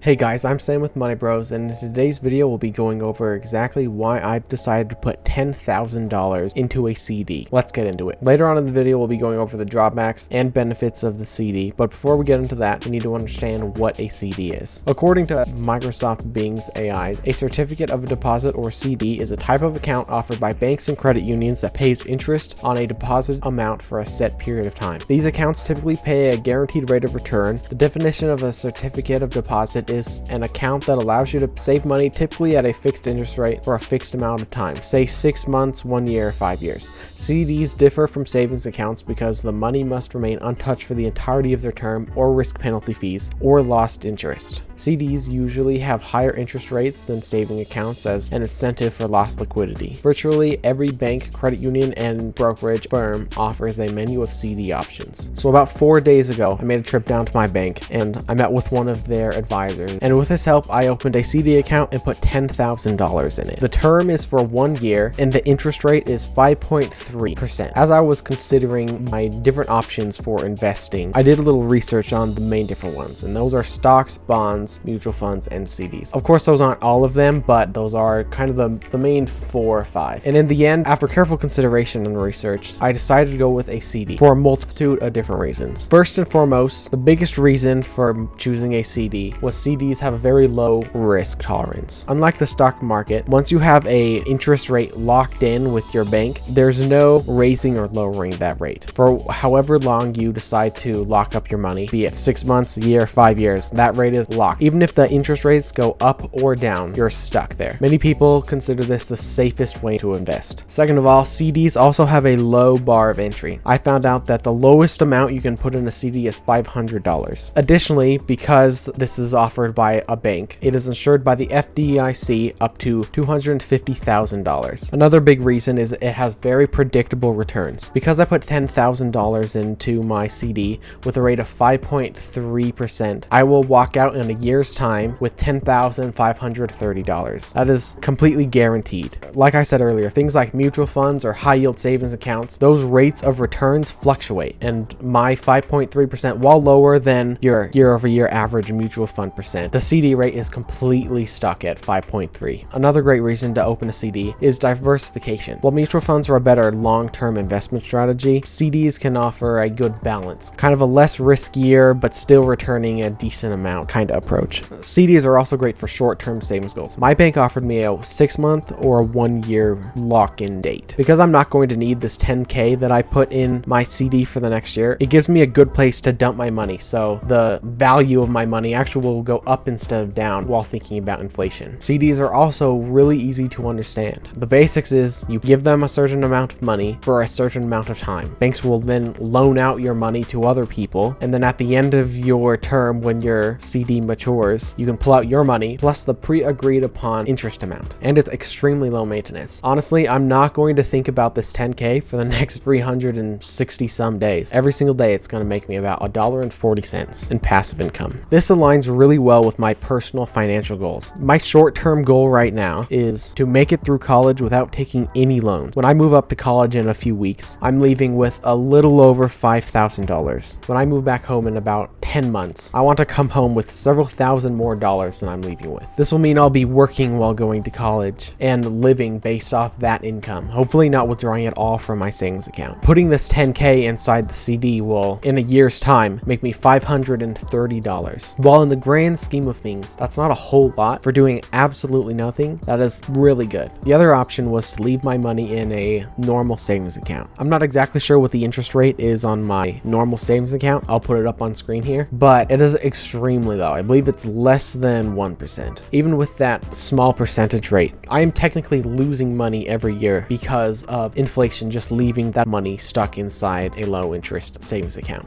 Hey guys, I'm Sam with Money Bros, and in today's video we'll be going over exactly why I decided to put $10,000 into a CD. Let's get into it. Later on in the video we'll be going over the drawbacks and benefits of the CD, but before we get into that, we need to understand what a CD is. According to Microsoft Bing's AI, a certificate of a deposit or CD is a type of account offered by banks and credit unions that pays interest on a deposit amount for a set period of time. These accounts typically pay a guaranteed rate of return. The definition of a certificate of deposit is an account that allows you to save money, typically at a fixed interest rate for a fixed amount of time, say 6 months, 1 year, 5 years. CDs differ from savings accounts because the money must remain untouched for the entirety of their term or risk penalty fees or lost interest. CDs usually have higher interest rates than saving accounts as an incentive for lost liquidity. Virtually every bank, credit union, and brokerage firm offers a menu of CD options. So about 4 days ago, I made a trip down to my bank and I met with one of their advisors. And with his help, I opened a CD account and put $10,000 in it. The term is for 1 year and the interest rate is 5.3%. As I was considering my different options for investing, I did a little research on the main different ones, and those are stocks, bonds, mutual funds, and CDs. Of course, those aren't all of them, but those are kind of the main 4 or 5. And in the end, after careful consideration and research, I decided to go with a CD for a multitude of different reasons. First and foremost, the biggest reason for choosing a CD was CDs have a very low risk tolerance. Unlike the stock market, once you have a interest rate locked in with your bank, there's no raising or lowering that rate. For however long you decide to lock up your money, be it 6 months, a year, 5 years, that rate is locked. Even if the interest rates go up or down, you're stuck there. Many people consider this the safest way to invest. Second of all, CDs also have a low bar of entry. I found out that the lowest amount you can put in a CD is $500. Additionally, because this is offered by a bank, it is insured by the FDIC up to $250,000. Another big reason is it has very predictable returns. Because I put $10,000 into my CD with a rate of 5.3%, I will walk out in a year's time with $10,530. That is completely guaranteed. Like I said earlier, things like mutual funds or high yield savings accounts, those rates of returns fluctuate, and my 5.3%, while lower than your year-over-year average mutual fund percent, the CD rate is completely stuck at 5.3. Another great reason to open a CD is diversification. While mutual funds are a better long-term investment strategy, CDs can offer a good balance, kind of a less riskier but still returning a decent amount kind of approach. CDs are also great for short-term savings goals. My bank offered me a 6-month or a 1-year lock-in date. Because I'm not going to need this $10K that I put in my CD for the next year, it gives me a good place to dump my money, so the value of my money actually will go up instead of down while thinking about inflation. CDs are also really easy to understand. The basics is you give them a certain amount of money for a certain amount of time. Banks will then loan out your money to other people, and then at the end of your term, when your CD matures, you can pull out your money plus the pre-agreed upon interest amount, and it's extremely low maintenance. Honestly, I'm not going to think about this 10K for the next 360 some days. Every single day it's going to make me about $1.40 in passive income. This aligns really well with my personal financial goals. My short-term goal right now is to make it through college without taking any loans. When I move up to college in a few weeks, I'm leaving with a little over $5,000. When I move back home in about 10 months, I want to come home with several thousand more dollars than I'm leaving with. This will mean I'll be working while going to college and living based off that income, hopefully not withdrawing it all from my savings account. Putting this 10K inside the CD will, in a year's time, make me $530. While in the grand scheme of things, that's not a whole lot for doing absolutely nothing. That is really good. The other option was to leave my money in a normal savings account. I'm not exactly sure what the interest rate is on my normal savings account. I'll put it up on screen here, but it is extremely low. I believe it's less than 1%. Even with that small percentage rate, I am technically losing money every year because of inflation, just leaving that money stuck inside a low interest savings account.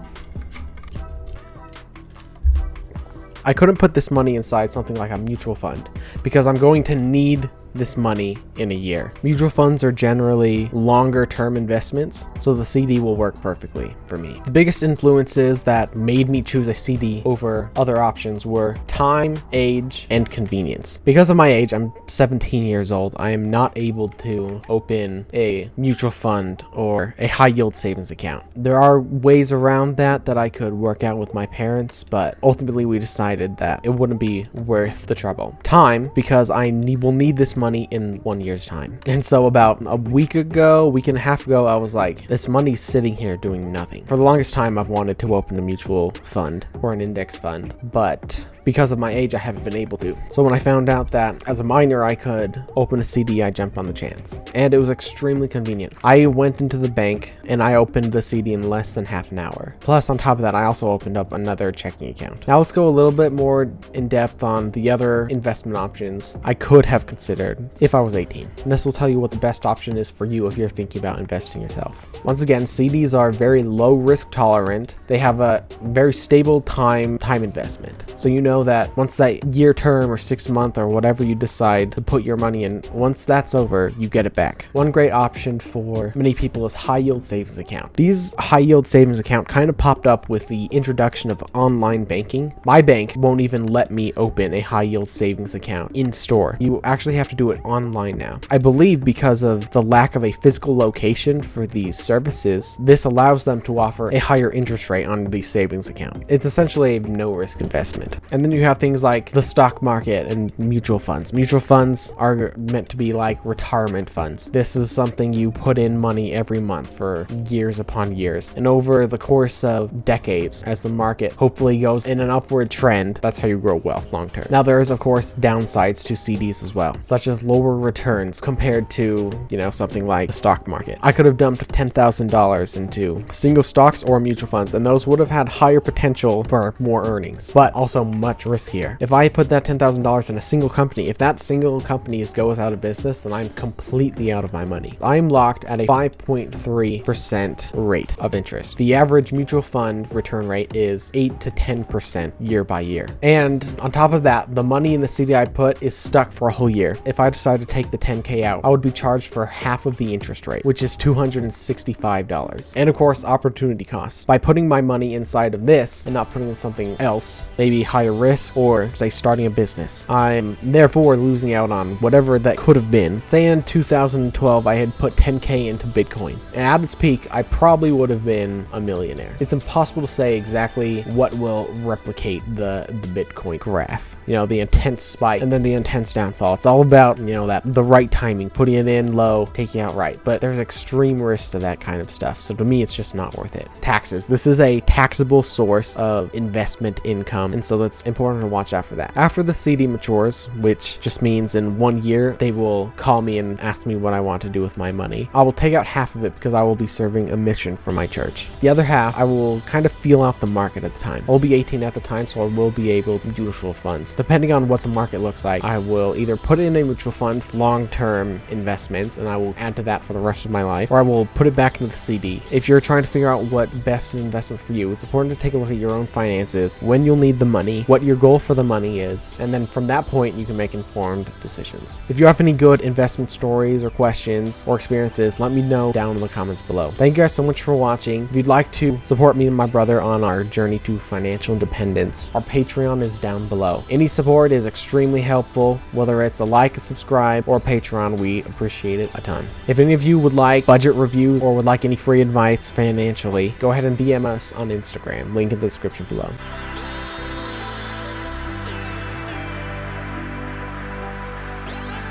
I couldn't put this money inside something like a mutual fund because I'm going to need this money in a year. Mutual funds are generally longer term investments, so the CD will work perfectly for me. The biggest influences that made me choose a CD over other options were time, age, and convenience. Because of my age, I'm 17 years old, I am not able to open a mutual fund or a high yield savings account. There are ways around that I could work out with my parents, but ultimately we decided that it wouldn't be worth the trouble. Time, because I will need this money in 1 year's time. And so about a week and a half ago, I was like, this money's sitting here doing nothing. For the longest time, I've wanted to open a mutual fund or an index fund, but because of my age, I haven't been able to. So when I found out that as a minor I could open a CD, I jumped on the chance. And it was extremely convenient. I went into the bank and I opened the CD in less than half an hour. Plus, on top of that, I also opened up another checking account. Now let's go a little bit more in depth on the other investment options I could have considered if I was 18. And this will tell you what the best option is for you if you're thinking about investing yourself. Once again, CDs are very low risk tolerant. They have a very stable time investment. So you know that once that year term or 6 month or whatever you decide to put your money in, once that's over, you get it back. One great option for many people is high yield savings account. These high yield savings account kind of popped up with the introduction of online banking. My bank won't even let me open a high yield savings account in store. You actually have to do it online now. I believe because of the lack of a physical location for these services, this allows them to offer a higher interest rate on the savings account. It's essentially a no risk investment. And then you have things like the stock market and mutual funds. Mutual funds are meant to be like retirement funds. This is something you put in money every month for years upon years. And over the course of decades, as the market hopefully goes in an upward trend, that's how you grow wealth long term. Now there is of course downsides to CDs as well, such as lower returns compared to, something like the stock market. I could have dumped $10,000 into single stocks or mutual funds, and those would have had higher potential for more earnings, but also much riskier. If I put that $10,000 in a single company, if that single company goes out of business, then I'm completely out of my money. I'm locked at a 5.3% rate of interest. The average mutual fund return rate is 8 to 10% year by year. And on top of that, the money in the CD I put is stuck for a whole year. If I decide to take the 10K out, I would be charged for half of the interest rate, which is $265. And of course, opportunity costs. By putting my money inside of this and not putting in something else, maybe higher risk or say starting a business, I'm therefore losing out on whatever that could have been. Say in 2012, I had put 10K into Bitcoin. And at its peak, I probably would have been a millionaire. It's impossible to say exactly what will replicate the Bitcoin graph. The intense spike and then the intense downfall. It's all about, the right timing, putting it in low, taking out right. But there's extreme risk to that kind of stuff. So to me, it's just not worth it. Taxes. This is a taxable source of investment income. And so that's important to watch out for that. After the CD matures, which just means in 1 year, they will call me and ask me what I want to do with my money. I will take out half of it because I will be serving a mission for my church. The other half, I will kind of feel out the market at the time. I'll be 18 at the time, so I will be able to do mutual funds. Depending on what the market looks like, I will either put it in a mutual fund for long-term investments, and I will add to that for the rest of my life, or I will put it back into the CD. If you're trying to figure out what best investment for you, it's important to take a look at your own finances, when you'll need the money, what your goal for the money is, and then from that point, you can make informed decisions. If you have any good investment stories or questions or experiences, let me know down in the comments below. Thank you guys so much for watching. If you'd like to support me and my brother on our journey to financial independence, our Patreon is down below. Any support is extremely helpful, whether it's a like, a subscribe, or Patreon, we appreciate it a ton. If any of you would like budget reviews or would like any free advice financially, go ahead and DM us on Instagram, link in the description below.